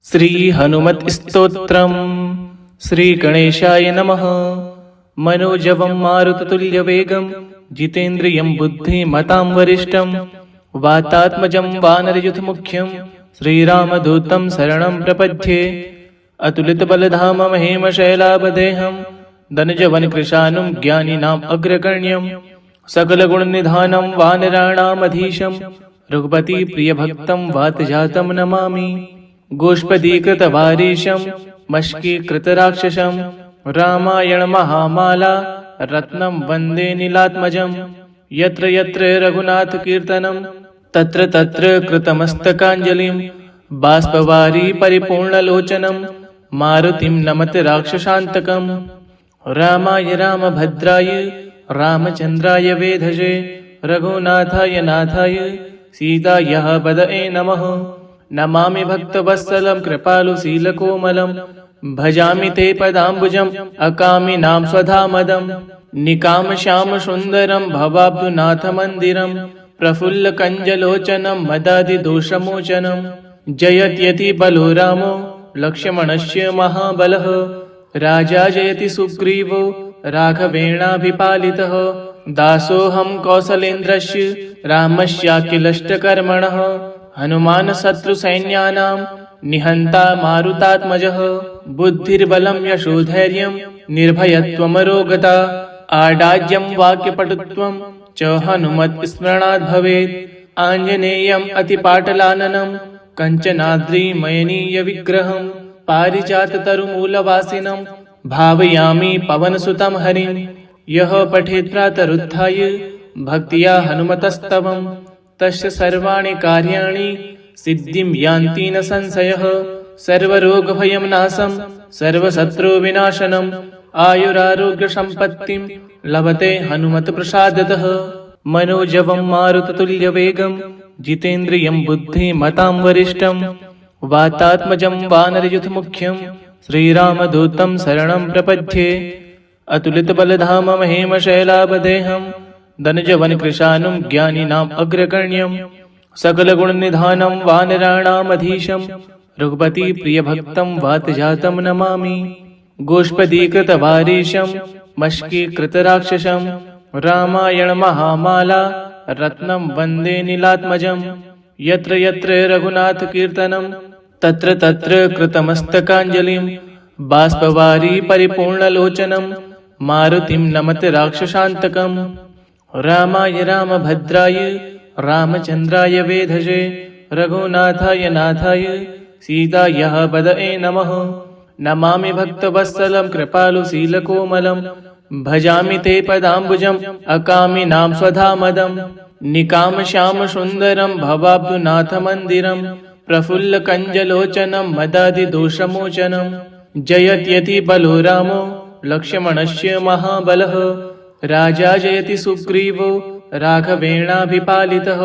श्री हनुमत स्तोत्रम। श्री गणेशाय नमः। मनोजवं मारुततुल्यवेगं जितेन्द्रियं बुद्धिमतां वरिष्ठं वातात्मजं वानरयूथमुख्यं श्रीरामदूतं शरणं प्रपद्ये। अतुलितबलधामं हेमशैलाभदेहं धनजवनकृशानुं ज्ञानिनाम् अग्रगण्यं सकलगुणनिधानं वानराणामधीशं रघुपतिप्रियभक्तं वातजातं नमामि। गोष्पदीकृतवारीशं मष्कीकृतराक्षसं रामायणमहामाला रत्नं वन्दे नीलात्मजं। यत्र यत्र रघुनाथकीर्तनं तत्र तत्र कृतमस्तकाञ्जलिं बाष्पवारी परिपूर्णलोचनं मारुतिं नमत राक्षसान्तकं। रामाय रामभद्राय रामचन्द्राय वेधसे रघुनाथाय नाथाय सीतायै पदये नमः। नमामि भक्तवत्सलं कृपालुशीलकोमलं भजामि ते पदाम्बुजम् अकामिनां स्वधामदं। निकामश्यामसुन्दरं भवाब्दुनाथमन्दिरं प्रफुल्लकञ्जलोचनं मदादिदोषमोचनं। जयत्यति बलो रामो लक्ष्मणस्य महाबलः राजा जयति सुग्रीवो राघवेणाभिपालितः। दासोऽहं कौसलेन्द्रस्य रामस्याखिलष्टकर्मणः हनुमान् शत्रुसैन्यानां निहन्ता मारुतात्मजः। बुद्धिर्बलं यशोधैर्यं निर्भयत्वमरोगता आडाज्यं वाक्यपटुत्वं च हनुमत्स्मरणात् भवेत्। आञ्जनेयम् अतिपाटलाननं कञ्चनाद्रिमयनीयविग्रहं पारिजाततरुमूलवासिनं भावयामि पवनसुतं हरिं। यः पठेत् प्रातरुत्थाय भक्त्या हनुमतस्तवं तस्य सर्वाणि कार्याणि सिद्धिं यान्ति न संशयः। सर्वरोगभयं नाशं सर्वशत्रुविनाशनम् आयुरारोग्यसम्पत्तिं लभते हनुमत्प्रसादतः। मनोजवं मारुततुल्यवेगं जितेन्द्रियं बुद्धिमतां वरिष्ठं वातात्मजं वानरयूथमुख्यं श्रीरामदूतं शरणं प्रपद्ये। अतुलितबलधामं हेमशैलाभदेहं धनजवनकृशानुं ज्ञानिनाम् अग्रगण्यं सकलगुणनिधानं वानराणामधीशं रघुपतिप्रियभक्तं वातजातं नमामि। गोष्पदीकृतवारीशं मष्कीकृतराक्षसं रामायणमहामाला रत्नं वन्दे नीलात्मजं। यत्र यत्र रघुनाथकीर्तनं तत्र तत्र कृतमस्तकाञ्जलिं बाष्पवारी परिपूर्णलोचनं मारुतिं नमत राक्षसान्तकं। रामाय रामभद्राय रामचन्द्राय वेधसे रघुनाथाय नाथाय सीतायै पदये नमः। नमामि भक्तवत्सलं कृपालुशीलकोमलं भजामि ते पदाम्बुजम् अकामिनां स्वधामदं। निकामश्यामसुन्दरं भवाब्दुनाथमन्दिरं प्रफुल्लकञ्जलोचनं मदादिदोषमोचनं। जयत्यति बलो रामो लक्ष्मणस्य महाबलः राजा जयति सुग्रीवो राघवेणाभिपालितः।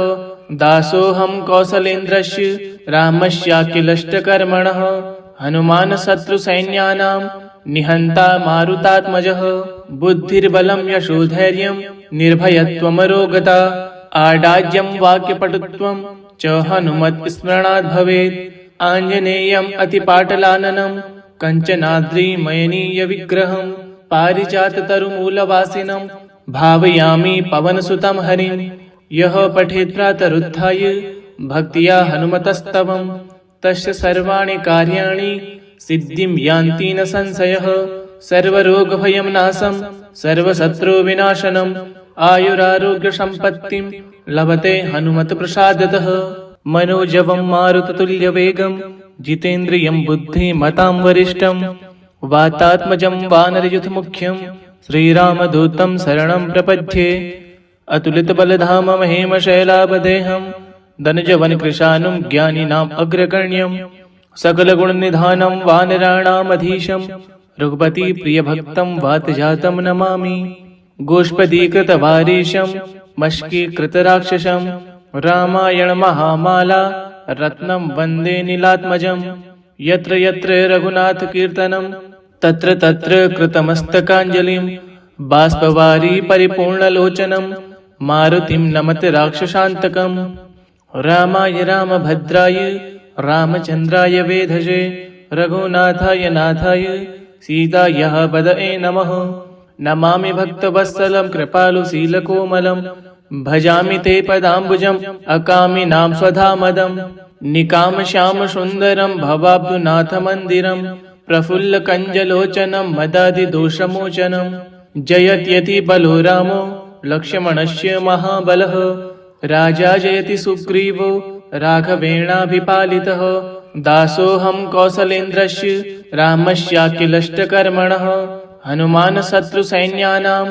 दासोऽहं कौसलेन्द्रस्य रामस्याखिलष्टकर्मणः हनुमान् शत्रुसैन्यानां निहन्ता मारुतात्मजः। बुद्धिर्बलं यशोधैर्यं निर्भयत्वमरोगता आडाज्यं वाक्यपटुत्वं च हनुमत्स्मरणात् भवेत्। आञ्जनेयम् अतिपाटलाननं कञ्चनाद्रिमयनीयविग्रहं पारिजाततरुमूलवासिनं भावयामि पवनसुतं हरिं। यः पठेत् प्रातरुत्थाय भक्त्या हनुमतस्तवं तस्य सर्वाणि कार्याणि सिद्धिं यान्ति न संशयः। सर्वरोगभयं नाशं सर्वशत्रुविनाशनम् आयुरारोग्यसम्पत्तिं लभते हनुमत्प्रसादतः। मनोजवं मारुततुल्यवेगं जितेन्द्रियं बुद्धिमतां वरिष्ठं वातात्मजं वानरयूथमुख्यं श्रीरामदूतं शरणं प्रपद्ये। अतुलितबलधामं हेमशैलाभदेहं धनजवनकृशानुं ज्ञानिनाम् अग्रगण्यं सकलगुणनिधानं वानराणामधीशं रघुपतिप्रियभक्तं वातजातं नमामि। गोष्पदीकृतवारीशं मष्कीकृतराक्षसं रामायणमहामाला रत्नं वन्दे नीलात्मजं। यत्र यत्र रघुनाथकीर्तनं तत्र तत्र कृतमस्तकाञ्जलिं बाष्पवारी परिपूर्णलोचनं मारुतिं नमत राक्षसान्तकं। रामाय रामभद्राय रामचन्द्राय वेधसे रघुनाथाय नाथाय सीतायाः पदये नमः। नमामि भक्तवत्सलं कृपालुशीलकोमलं भजामि ते पदाम्बुजम् अकामिनां स्वधामदम्। निकामश्यामसुन्दरं भवाब्दुनाथमन्दिरं प्रफुल्लकञ्जलोचनं मदादिदोषमोचनं। जयत्यति बलो रामो लक्ष्मणस्य महाबलः राजा जयति सुग्रीवो राघवेणाभिपालितः। दासोऽहं कौसलेन्द्रस्य रामस्याखिलष्टकर्मणः हनुमान् शत्रुसैन्यानां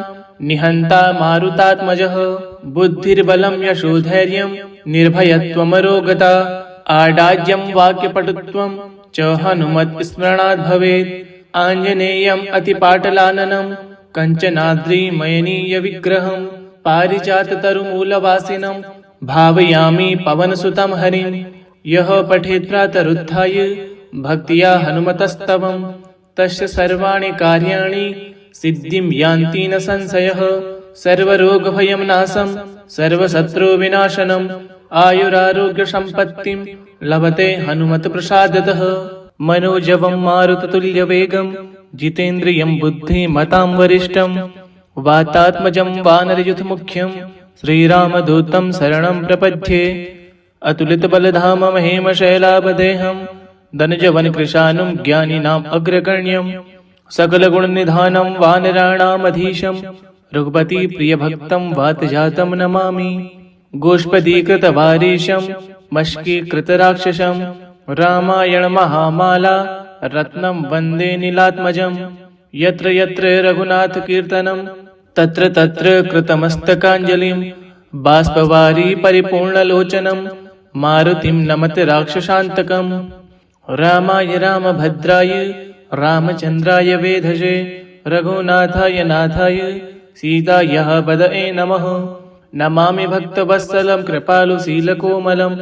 निहन्ता मारुतात्मजः। बुद्धिर्बलं यशोधैर्यं निर्भयत्वमरोगता आडाज्यं वाक्यपटुत्वं च हनुमत्स्मरणात् भवेत्। आञ्जनेयम् अतिपाटलाननं कञ्चनाद्रिमयनीयविग्रहं पारिजाततरुमूलवासिनं भावयामि पवनसुतं हरिं। यः पठेत् प्रातरुत्थाय भक्त्या हनुमतस्तवं तस्य सर्वाणि कार्याणि सिद्धिं यान्ति न संशयः। सर्वरोगभयं नाशं सर्वशत्रुविनाशनम् आयुरारोग्यसम्पत्तिं लभते हनुमत्प्रसादतः। मनोजवं मारुततुल्यवेगं जितेन्द्रियं बुद्धिमतां वरिष्ठं वातात्मजं वानरयूथमुख्यं श्रीरामदूतं शरणं प्रपद्ये। अतुलितबलधामं हेमशैलाभदेहं धनुजवनकृशानुं ज्ञानिनाम् अग्रगण्यं सकलगुणनिधानं वानराणामधीशं रघुपतिप्रियभक्तं वातजातं नमामि। गोष्पदीकृतवारीशं मष्कीकृतराक्षसं रामायणमहामाला रत्नं वन्दे नीलात्मजं। यत्र यत्र रघुनाथकीर्तनं तत्र तत्र कृतमस्तकाञ्जलिं बाष्पवारी परिपूर्णलोचनं मारुतिं नमत राक्षसान्तकं। रामाय रामभद्राय रामचन्द्राय वेधसे रघुनाथाय नाथाय सीतायाः पदये नमः। नमामि भक्तवत्सलं कृपालुशीलकोमलं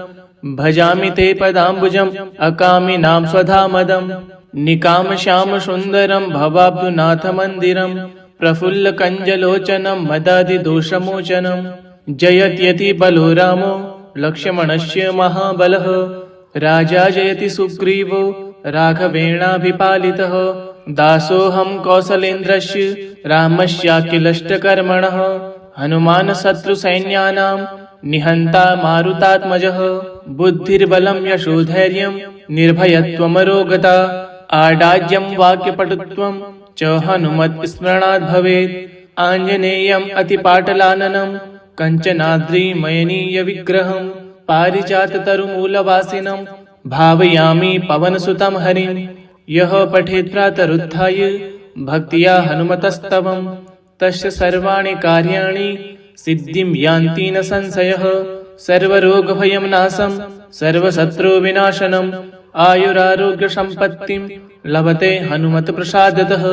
भजामि ते पदाम्बुजम् अकामिनां स्वधामदम्। निकामश्यामसुन्दरं भवाब्दुनाथमन्दिरं प्रफुल्लकञ्जलोचनं मदादिदोषमोचनं। जयत्यति बलो रामो लक्ष्मणस्य महाबलः राजा जयति सुग्रीवो राघवेणाभिपालितः। दासोऽहं कौसलेन्द्रस्य रामस्याखिलष्टकर्मणः हनुमान् शत्रुसैन्यानां निहन्ता मारुतात्मजः। बुद्धिर्बलं यशोधैर्यं निर्भयत्वमरोगता आडाज्यं वाक्यपटुत्वं च हनुमत्स्मरणात् भवेत्। आञ्जनेयम् अतिपाटलाननं कञ्चनाद्रिमयनीयविग्रहं पारिजाततरुमूलवासिनं भावयामि पवनसुतं हरिं। यः पठेत् प्रातरुत्थाय भक्त्या हनुमतस्तवं तस्य सर्वाणि कार्याणि सिद्धिं यान्ति न संशयः। सर्वरोगभयं नाशं सर्वशत्रुविनाशनम् आयुरारोग्यसम्पत्तिं लभते हनुमत्प्रसादतः।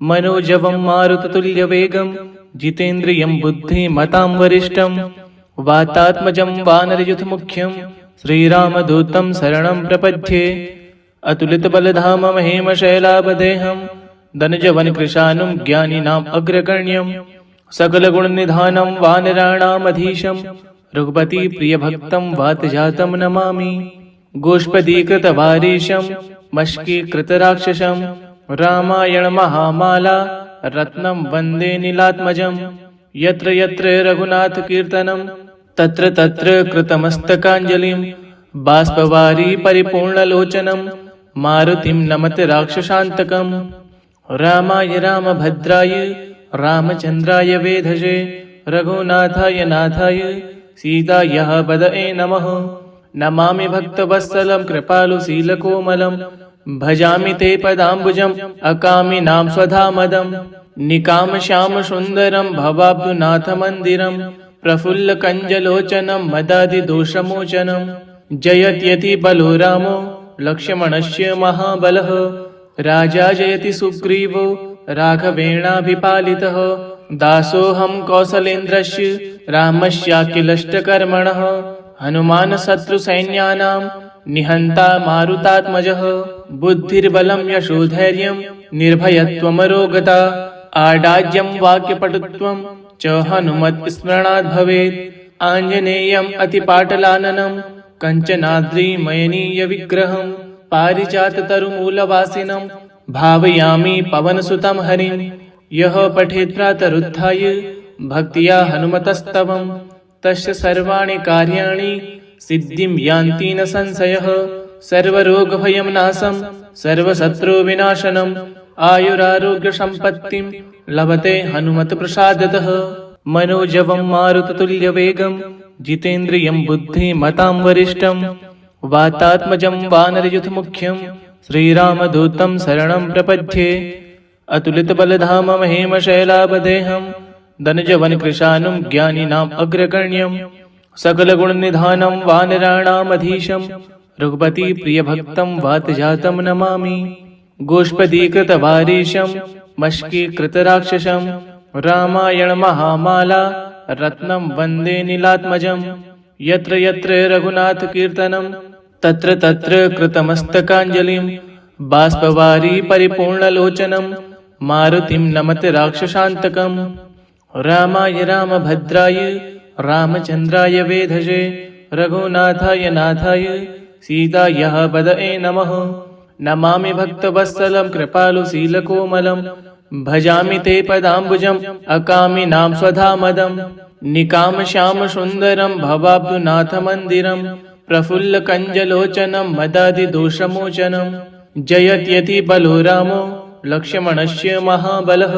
मनोजवं मारुततुल्यवेगं जितेन्द्रियं बुद्धिमतां वरिष्ठं वातात्मजं वानरयूथमुख्यं श्रीरामदूतं शरणं प्रपद्ये। अतुलितबलधामं हेमशैलाभदेहं धनुजवनकृशानुं ज्ञानिनाम् अग्रगण्यं सकलगुणनिधानं वानराणामधीशं रघुपतिप्रियभक्तं वातजातं नमामि। गोष्पदीकृतवारीशं मष्कीकृतराक्षसं रामायणमहामाला रत्नं वन्दे नीलात्मजं। यत्र यत्र रघुनाथकीर्तनं तत्र तत्र कृतमस्तकाञ्जलिं बाष्पवारी परिपूर्णलोचनं मारुतिं नमत राक्षसान्तकं। रामाय रामभद्राय रामचन्द्राय वेधसे रघुनाथाय नाथाय सीतायाः पदये नमः। नमामि भक्तवत्सलं कृपालुशीलकोमलं भजामि ते पदाम्बुजम् अकामिनां स्वधामदम्। निकामश्यामसुन्दरं भवाब्दुनाथमन्दिरं प्रफुल्लकञ्जलोचनं मदादिदोषमोचनं। जयत्यति बलो रामो लक्ष्मणस्य महाबलः राजा जयति सुग्रीवो राघवेणाभिपालितः। दासोऽहं कौसलेन्द्रस्य रामस्याखिलष्टकर्मणः हनुमान् शत्रुसैन्यानां निहन्ता मारुतात्मजः। बुद्धिर्बलं यशोधैर्यं निर्भयत्वमरोगता आडाज्यं वाक्यपटुत्वं च हनुमत्स्मरणात् भवेत्। आञ्जनेयम् अतिपाटलाननं कञ्चनाद्रिमयनीयविग्रहं पारिजाततरुमूलवासिनं भावयामि पवनसुतं हरिं। यः पठेत् प्रातरुत्थाय भक्त्या हनुमतस्तवं तस्य सर्वाणि कार्याणि सिद्धिं यान्ति न संशयः। सर्वरोगभयं नाशं सर्वशत्रुविनाशनम् आयुरारोग्यसम्पत्तिं लभते हनुमत्प्रसादतः। मनोजवं मारुततुल्यवेगं जितेन्द्रियं बुद्धिमतां वरिष्ठं वातात्मजं वानरयूथमुख्यं श्रीरामदूतं शरणं प्रपद्ये। अतुलितबलधामं हेमशैलावदेहं धनुजवनकृशानुं ज्ञानिनाम् अग्रगण्यं सकलगुणनिधानं वानराणामधीशं रघुपतिप्रियभक्तं वातजातं नमामि। गोष्पदीकृतवारीशं मष्कीकृतराक्षसं रामायणमहामाला रत्नं वन्दे नीलात्मजं। यत्र यत्र रघुनाथकीर्तनं तत्र तत्र कृतमस्तकाञ्जलिं बाष्पवारी परिपूर्णलोचनं मारुतिं नमत राक्षसान्तकं। रामाय रामभद्राय रामचन्द्राय वेधसे रघुनाथाय नाथाय सीतायै पदये नमः। नमामि भक्तवत्सलं कृपालुशीलकोमलं भजामि ते पदाम्बुजम् अकामिनां स्वधामदं। निकामश्यामसुन्दरं भवाब्दुनाथमन्दिरं प्रफुल्लकञ्जलोचनं मदादिदोषमोचनं। जयत्यति बलो रामो लक्ष्मणस्य महाबलः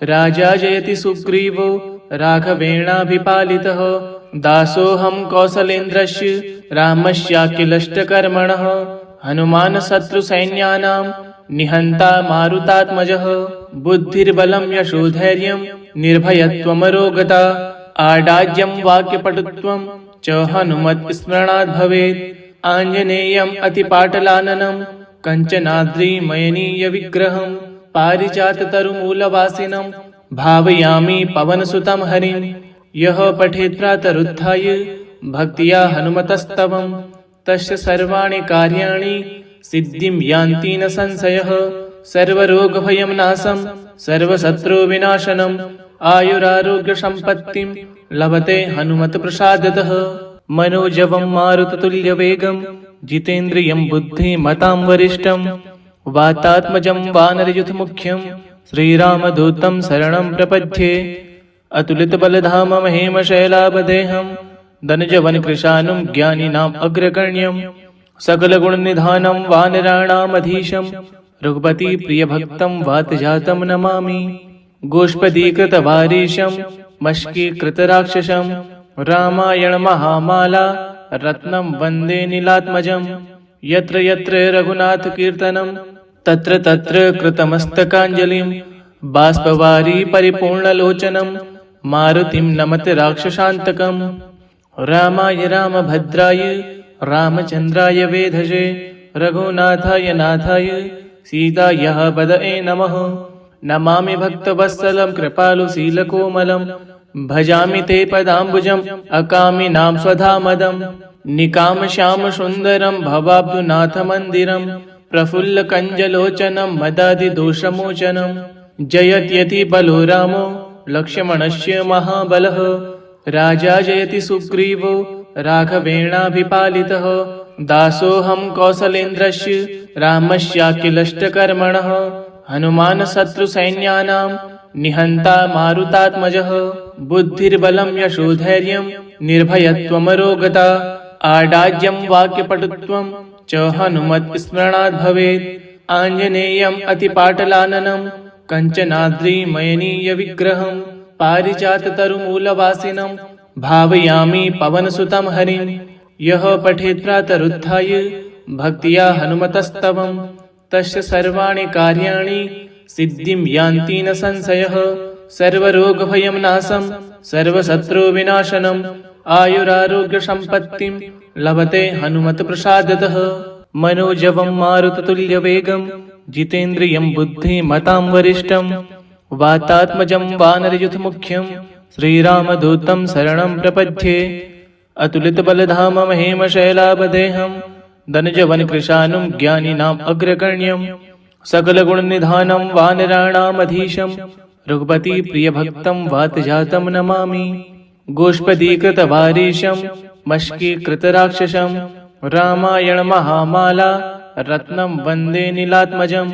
राजा जयति सुग्रीवो राघवेणाभिपालितः। दासोऽहं कौसलेन्द्रस्य रामस्याखिलष्टकर्मणः हनुमान् शत्रुसैन्यानां निहन्ता मारुतात्मजः। बुद्धिर्बलं यशोधैर्यं निर्भयत्वमरोगता आडाज्यं वाक्यपटुत्वं च हनुमत्स्मरणात् भवेत्। आञ्जनेयम् अतिपाटलाननं कञ्चनाद्रिमयनीयविग्रहं पारिजाततरुमूलवासिनं भावयामि पवनसुतं हरिं। यः पठेत् प्रातरुत्थाय भक्त्या हनुमतस्तवं तस्य सर्वाणि कार्याणि सिद्धिं यान्ति न संशयः। सर्वरोगभयं नाशं सर्वशत्रुविनाशनम् आयुरारोग्यसम्पत्तिं लभते हनुमत्प्रसादतः। मनोजवं मारुततुल्यवेगं जितेन्द्रियं बुद्धिमतां वरिष्ठं वातात्मजं वानरयूथमुख्यं श्रीरामदूतं शरणं प्रपद्ये। अतुलितबलधामं हेमशैलावदेहं धनुजवनकृशानुं ज्ञानिनाम् अग्रगण्यं सकलगुणनिधानं वानराणामधीशं रघुपतिप्रियभक्तं वातजातं नमामि। गोष्पदीकृतवारीशं मष्कीकृतराक्षसं रामायणमहामाला रत्नं वन्दे नीलात्मजं। यत्र यत्र रघुनाथकीर्तनं तत्र तत्र कृतमस्तकाञ्जलिं बाष्पवारी परिपूर्णलोचनं मारुतिं नमत राक्षसान्तकं। रामाय रामभद्राय रामचन्द्राय वेधसे रघुनाथाय नाथाय सीतायै पदये नमः। नमामि भक्तवत्सलं कृपालुशीलकोमलं भजामि ते पदाम्बुजम् अकामिनां स्वधामदं। निकामश्यामसुन्दरं भवाब्दुनाथमन्दिरं प्रफुल्लकञ्जलोचनं मदादिदोषमोचनं। जयत्यति बलो रामो लक्ष्मणस्य महाबलः राजा जयति सुग्रीवो राघवेणाभिपालितः। दासोऽहं कौसलेन्द्रस्य रामस्याखिलष्टकर्मणः हनुमान् शत्रुसैन्यानां निहन्ता मारुतात्मजः। बुद्धिर्बलं यशोधैर्यं निर्भयत्वमरोगता आडाज्यं वाक्यपटुत्वं च हनुमत्स्मरणात् भवेत्। आञ्जनेयम् अतिपाटलाननं कञ्चनाद्रिमयनीयविग्रहं पारिजाततरुमूलवासिनं भावयामि पवनसुतं हरिं। यः पठेत् प्रातरुत्थाय भक्त्या हनुमतस्तवं तस्य सर्वाणि कार्याणि सिद्धिं यान्ति न संशयः। सर्वरोगभयं नाशं सर्वशत्रुविनाशनम् आयुरारोग्यसम्पत्तिं लभते हनुमत्प्रसादतः। मनोजवं मारुततुल्यवेगं जितेन्द्रियं बुद्धिमतां वरिष्ठं वातात्मजं वानरयूथमुख्यं श्रीरामदूतं शरणं प्रपद्ये। अतुलितबलधामं हेमशैलावदेहं धनुजवनकृशानुं ज्ञानिनाम् अग्रगण्यं सकलगुणनिधानं वानराणामधीशं रघुपतिप्रियभक्तं वातजातं नमामि। गोष्पदीकृतवारीशं मष्कीकृतराक्षसं रामायणमहामाला रत्नं वन्दे नीलात्मजं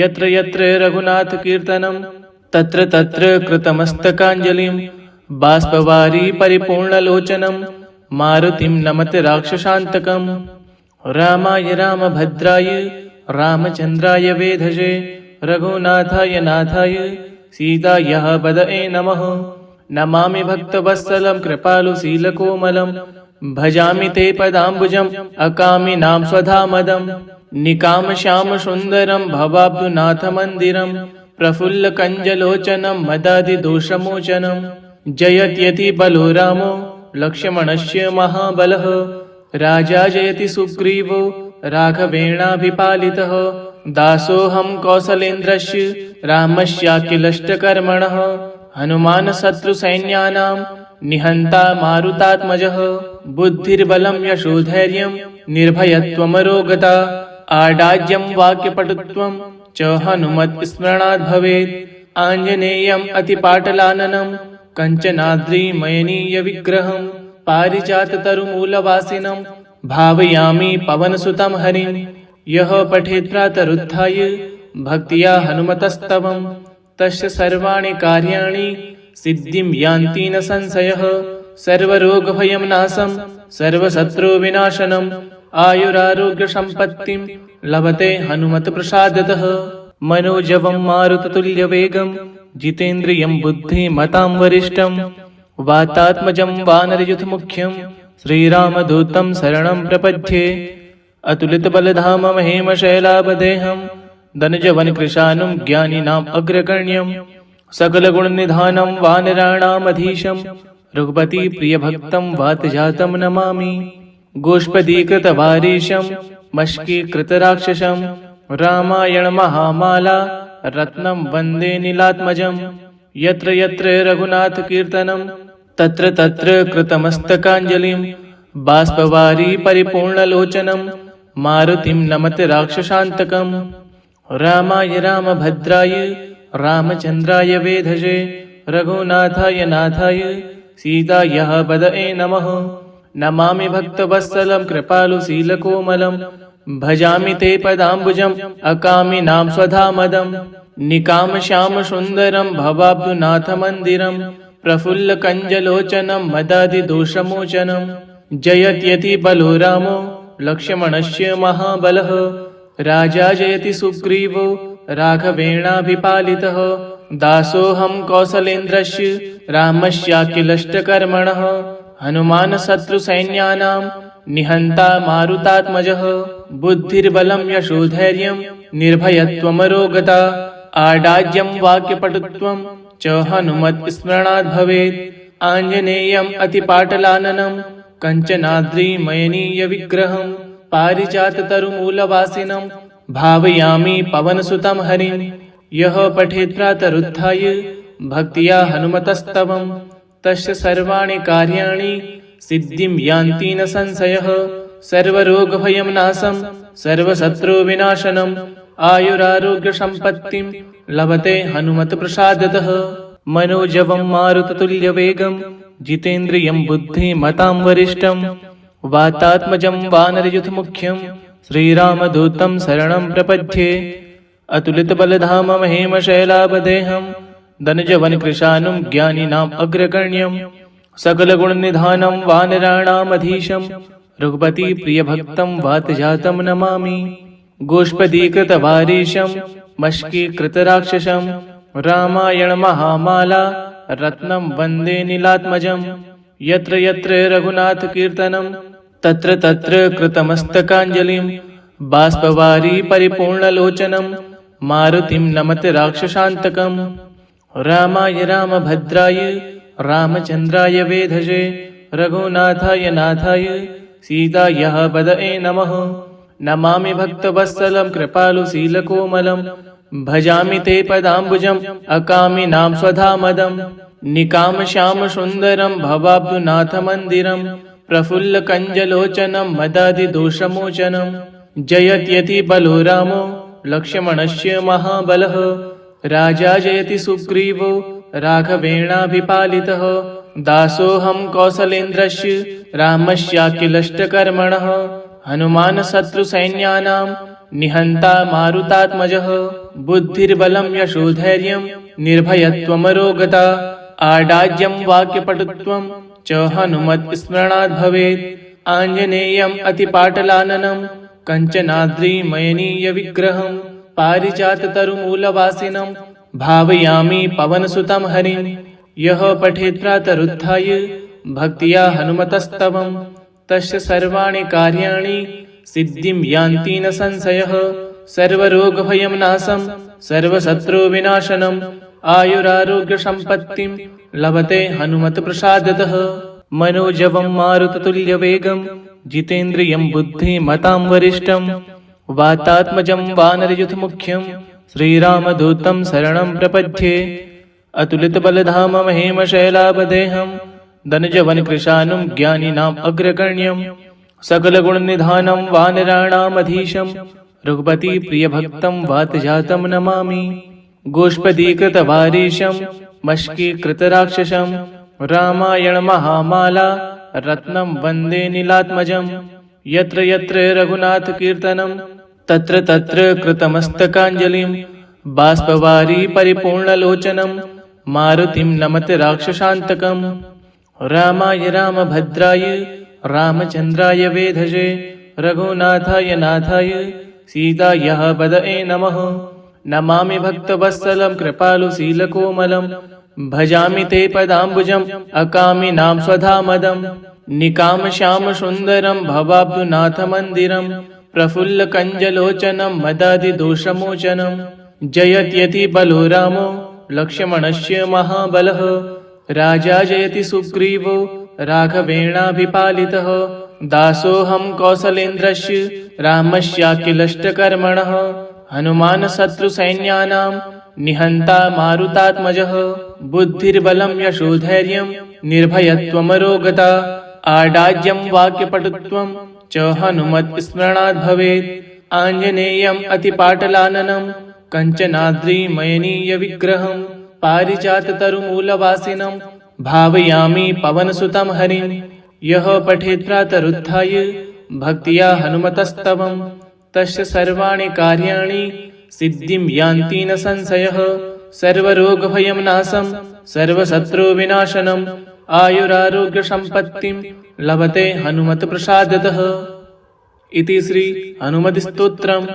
यत्र यत्र रघुनाथकीर्तनं तत्र तत्र कृतमस्तकाञ्जलिं बाष्पवारी परिपूर्णलोचनं मारुतिं नमत राक्षसान्तकं रामाय रामभद्राय रामचन्द्राय वेधसे रघुनाथाय नाथाय सीतायै पदये नमः। नमामि भक्तवत्सलं कृपालुशीलकोमलं भजामि ते पदाम्बुजम् अकामिनां स्वधामदं निकामश्यामसुन्दरं भवाब्दुनाथमन्दिरं प्रफुल्लकञ्जलोचनं मदादिदोषमोचनं जयत्यति बलो रामो लक्ष्मणस्य महाबलः राजा जयति सुग्रीवो राघवेणाभिपालितः दासोऽहं कौसलेन्द्रस्य रामस्याखिलष्टकर्मणः हनुमान् शत्रुसैन्यानां निहन्ता मारुतात्मजः बुद्धिर्बलं यशोधैर्यं निर्भयत्वमरोगता आडाज्यं वाक्यपटुत्वं च हनुमत्स्मरणात् भवेत् आञ्जनेयम् अतिपाटलाननं कञ्चनाद्रिमयनीयविग्रहं पारिजाततरुमूलवासिनं भावयामि पवनसुतं हरिं यः पठेत् प्रातरुत्थाय भक्त्या हनुमतस्तवं तस्य सर्वाणि कार्याणि सिद्धिं यान्ति न संशयः सर्वरोगभयं नाशं सर्वशत्रुविनाशनम् आयुरारोग्यसम्पत्तिं लभते हनुमत्प्रसादतः मनोजवं मारुततुल्यवेगं जितेन्द्रियं बुद्धिमतां वरिष्ठं वातात्मजं वानरयूथमुख्यं श्रीरामदूतं शरणं प्रपद्ये अतुलितबलधामं हेमशैलाभदेहं धनुजवनकृशानुं ज्ञानिनाम् अग्रगण्यं सकलगुणनिधानं वानराणामधीशं रघुपतिप्रियभक्तं वातजातं नमामि गोष्पदीकृतवारीशं मष्कीकृतराक्षसं रामायणमहामाला रत्नं वन्दे नीलात्मजं यत्र यत्र रघुनाथकीर्तनं तत्र तत्र कृतमस्तकाञ्जलिं बाष्पवारी परिपूर्णलोचनं मारुतिं नमत राक्षसान्तकं रामाय रामभद्राय रामचन्द्राय वेधसे रघुनाथाय नाथाय सीतायै पदये नमः। नमामि भक्तवत्सलं कृपालुशीलकोमलं भजामि ते पदाम्बुजम् अकामिनां स्वधामदं निकामश्यामसुन्दरं भवाब्दुनाथमन्दिरं प्रफुल्लकञ्जलोचनं मदादिदोषमोचनं जयत्यति बलो रामो लक्ष्मणस्य महाबलः राजा जयति सुग्रीवो राघवेणाभिपालितः दासोऽहं कौसलेन्द्रस्य रामस्याखिलष्टकर्मणः हनुमान् शत्रुसैन्यानां निहन्ता मारुतात्मजः बुद्धिर्बलं यशोधैर्यं निर्भयत्वमरोगता आडाज्यं वाक्यपटुत्वं च हनुमत्स्मरणात् भवेत् आञ्जनेयम् अतिपाटलाननं कञ्चनाद्रिमयनीयविग्रहं पारिजाततरुमूलवासिनं भावयामि पवनसुतं हरिं यः पठेत् प्रातरुत्थाय भक्त्या हनुमतस्तवं तस्य सर्वाणि कार्याणि सिद्धिं यान्ति न संशयः सर्वरोगभयं नाशं सर्वशत्रुविनाशनम् आयुरारोग्यसम्पत्तिं लभते हनुमत्प्रसादतः मनोजवं मारुततुल्यवेगं जितेन्द्रियं बुद्धिमतां वरिष्ठं वातात्मजं वानरयूथमुख्यं श्रीरामदूतं शरणं प्रपद्ये अतुलितबलधामं हेमशैलाभदेहं धनुजवनकृशानुं ज्ञानिनाम् अग्रगण्यं सकलगुणनिधानं वानराणामधीशं रघुपतिप्रियभक्तं वातजातं नमामि गोष्पदीकृतवारीशं मष्कीकृतराक्षसं रामायणमहामाला रत्नं वन्दे नीलात्मजं यत्र यत्र रघुनाथकीर्तनं तत्र तत्र कृतमस्तकाञ्जलिं बाष्पवारी परिपूर्णलोचनं मारुतिं नमत राक्षसान्तकं रामाय रामभद्राय रामचन्द्राय वेधसे रघुनाथाय नाथाय सीतायै पदये नमः। नमामि भक्तवत्सलं कृपालुशीलकोमलं भजामि ते पदाम्बुजम् अकामिनां स्वधामदं निकामश्यामसुन्दरं भवाब्दुनाथमन्दिरं प्रफुल्लकञ्जलोचनं मदादिदोषमोचनं जयत्यति बलो रामो लक्ष्मणस्य महाबलः राजा जयति सुग्रीवो राघवेणाभिपालितः दासोऽहं कौसलेन्द्रस्य रामस्याखिलष्टकर्मणः हनुमान् शत्रुसैन्यानां निहन्ता मारुतात्मजः बुद्धिर्बलं यशोधैर्यं निर्भयत्वमरोगता आडाज्यं वाक्यपटुत्वं च हनुमत्स्मरणात् भवेत् आञ्जनेयम् अतिपाटलाननं कञ्चनाद्रिमयनीयविग्रहं पारिजाततरुमूलवासिनं भावयामि पवनसुतं हरिं यः पठेत् प्रातरुत्थाय भक्त्या हनुमतस्तवं तस्य सर्वाणि कार्याणि सिद्धिं यान्ति न संशयः सर्वरोगभयं नाशं सर्वशत्रुविनाशनम् आयुरारोग्यसम्पत्तिं लभते हनुमत्प्रसादतः मनोजवं मारुततुल्यवेगं जितेन्द्रियं बुद्धिमतां वरिष्ठं वातात्मजं वानरयुथमुख्यं श्रीरामदूतं शरणं प्रपद्ये अतुलितबलधामं हेमशैलापदेहं धनजवनकृशानुं ज्ञानिनाम् अग्रगण्यं सकलगुणनिधानं वानराणामधीशं रघुपतिप्रियभक्तं वातजातं नमामि गोष्पदीकृतवारीशं मष्कीकृतराक्षसं रामायणमहामाला रत्नं वन्दे नीलात्मजं यत्र यत्र रघुनाथकीर्तनं तत्र तत्र कृतमस्तकाञ्जलिं बाष्पवारी परिपूर्णलोचनं मारुतिं नमत राक्षसान्तकं रामाय रामभद्राय रामचन्द्राय वेधसे रघुनाथाय नाथाय सीतायाः पदये नमः नमामि भक्तवत्सलं कृपालुशीलकोमलं भजामि ते पदाम्बुजम् अकामिनां स्वधामदं निकामश्यामसुन्दरं भवाब्दुनाथमन्दिरं प्रफुल्लकञ्जलोचनं मदादिदोषमोचनं जयत्यति बलो रामो लक्ष्मणस्य महाबलः राजा जयति सुग्रीवो राघवेणाभिपालितः दासोऽहं कौसलेन्द्रस्य रामस्याखिलष्टकर्मणः हनुमान् शत्रुसैन्यानां निहन्ता मारुतात्मजः बुद्धिर्बलं यशोधैर्यं निर्भयत्वमरोगता आडाज्यं वाक्यपटुत्वं च हनुमत्स्मरणात् भवेत् आञ्जनेयम् अतिपाटलाननं कञ्चनाद्रिमयनीयविग्रहं पारिजाततरुमूलवासिनं भावयामि पवनसुतं हरिं यः पठेत् प्रातरुत्थाय भक्त्या हनुमतस्तवं तस्य सर्वाणि कार्याणि सिद्धिं यान्ति न संशयः सर्वरोगभयं नाशं सर्वशत्रुविनाशनम् आयुरारोग्यसम्पत्तिं लभते हनुमत्प्रसादतः इति श्री हनुमद्स्तोत्रम्।